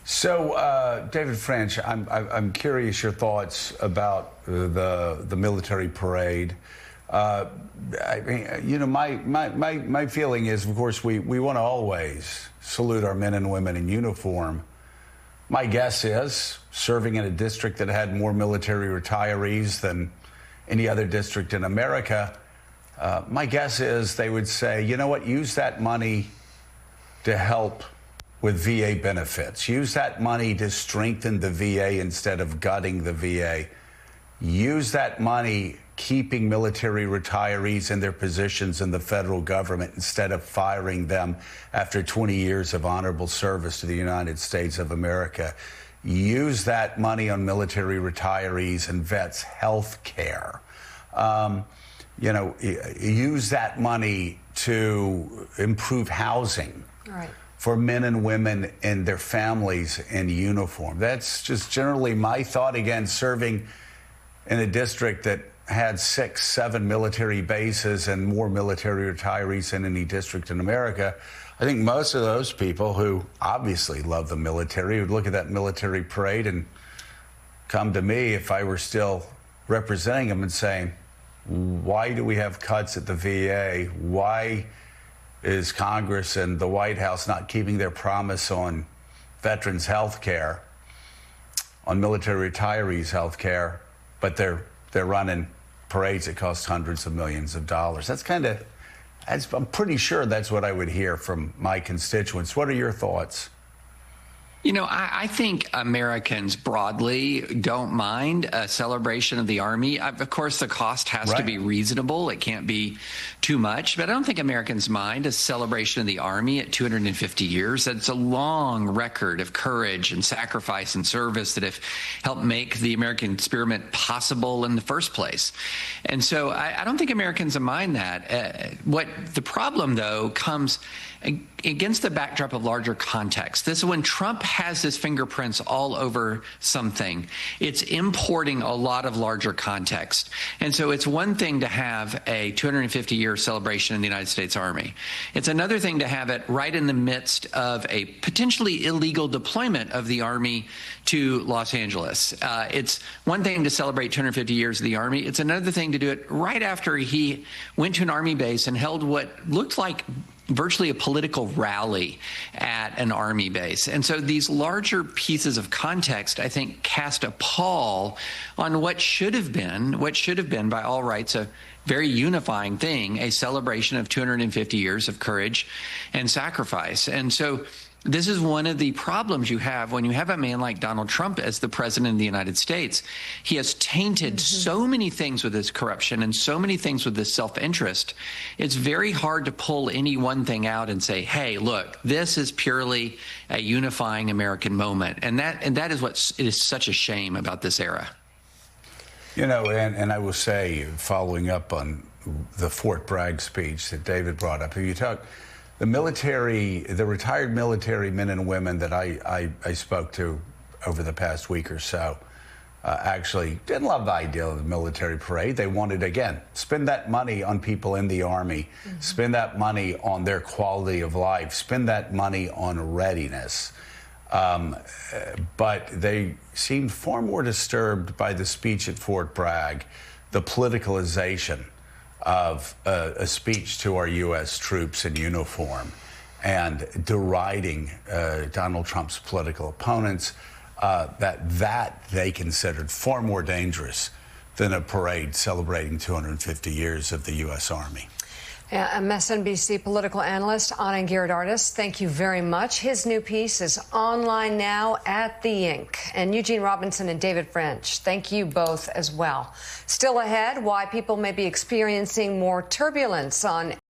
So, David French, I'm curious your thoughts about the military parade. I mean, my feeling is, of course, we want to always salute our men and women in uniform. My guess is, serving in a district that had more military retirees than any other district in America, my guess is they would say, you know what, use that money to help with VA benefits. Use that money to strengthen the VA instead of gutting the VA. Use that money keeping military retirees in their positions in the federal government instead of firing them after 20 years of honorable service to the United States of America. Use that money on military retirees and vets' health care. Use that money to improve housing. Right. For men and women and their families in uniform. That's just generally my thought. Again, serving in a district that had 6, 7 military bases and more military retirees than any district in America, I think most of those people who obviously love the military would look at that military parade and come to me if I were still representing them and saying, why do we have cuts at the VA? Why is Congress and the White House not keeping their promise on veterans' health care, on military retirees' health care, but they're running parades that cost hundreds of millions of dollars? I'm pretty sure that's what I would hear from my constituents. What are your thoughts? You know, I think Americans broadly don't mind a celebration of the Army. Of course, the cost has to be reasonable. It can't be too much. But I don't think Americans mind a celebration of the Army at 250 years. That's a long record of courage and sacrifice and service that have helped make the American experiment possible in the first place. And so I don't think Americans mind that. What the problem, though, comes against the backdrop of larger context. This is when Trump has his fingerprints all over something. It's importing a lot of larger context. And so it's one thing to have a 250-year celebration in the United States Army. It's another thing to have it right in the midst of a potentially illegal deployment of the Army to Los Angeles. It's one thing to celebrate 250 years of the Army. It's another thing to do it right after he went to an Army base and held what looked like virtually a political rally at an Army base. And so these larger pieces of context, I think, cast a pall on what should have been by all rights a very unifying thing, a celebration of 250 years of courage and sacrifice. And so this is one of the problems you have when you have a man like Donald Trump as the president of the United States. He has tainted so many things with his corruption and so many things with his self-interest. It's very hard to pull any one thing out and say, hey, look, this is purely a unifying American moment. And that is what it is such a shame about this era. You know, and I will say, following up on the Fort Bragg speech that David brought up, if you talk the retired military men and women that I spoke to over the past week or so actually didn't love the idea of the military parade. They wanted, again, spend that money on people in the Army, spend that money on their quality of life, spend that money on readiness. But they seemed far more disturbed by the speech at Fort Bragg, the politicalization of a speech to our U.S. troops in uniform and deriding Donald Trump's political opponents, that they considered far more dangerous than a parade celebrating 250 years of the U.S. Army. Msnbc political analyst Anand Giridharadas, thank you very much. His new piece is online now at The Ink. And Eugene Robinson and David French, thank you both as well. Still ahead, why people may be experiencing more turbulence on